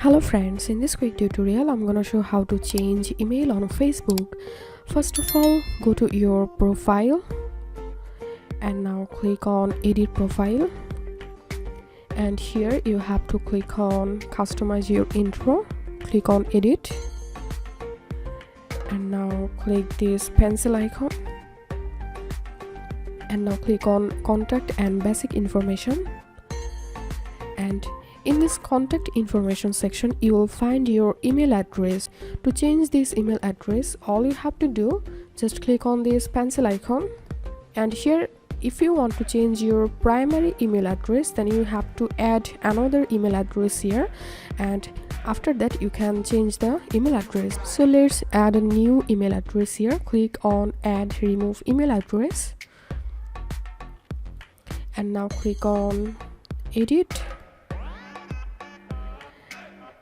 Hello friends, in this quick tutorial I'm gonna show how to change email on Facebook. First of all, go to your profile and now click on edit profile, and here you have to click on customize your intro. Click on edit and now click this pencil icon and now click on contact and basic information, and in this contact information section you will find your email address. To change this email address, all you have to do, just click on this pencil icon, and here if you want to change your primary email address, then you have to add another email address here, and after that you can change the email address. So let's add a new email address here. Click on add remove email address and now click on edit,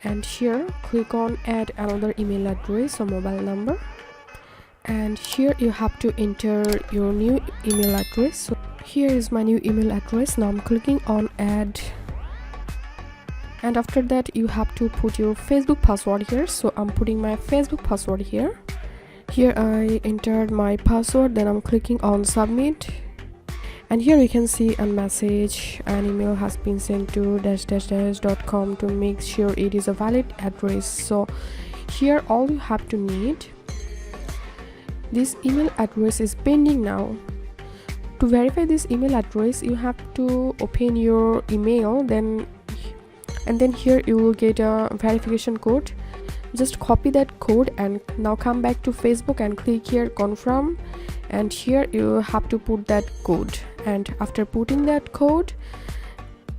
and here click on add another email address or mobile number, and here you have to enter your new email address. So here is my new email address. Now I'm clicking on add, and after that you have to put your Facebook password here. So I'm putting my Facebook password here. Here I entered my password, then I'm clicking on submit, and here you can see a message: an email has been sent to --.com to make sure it is a valid address. So here all you have to need, this email address is pending now. To verify this email address, you have to open your email, then here you will get a verification code. Just copy that code and now come back to Facebook and click here confirm, and here you have to put that code, and after putting that code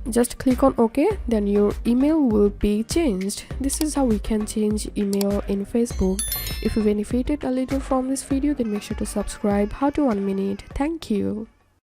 just click on OK, then your email will be changed. This is how we can change email in Facebook. If you benefited a little from this video, then make sure to subscribe. How to 1 minute. Thank you.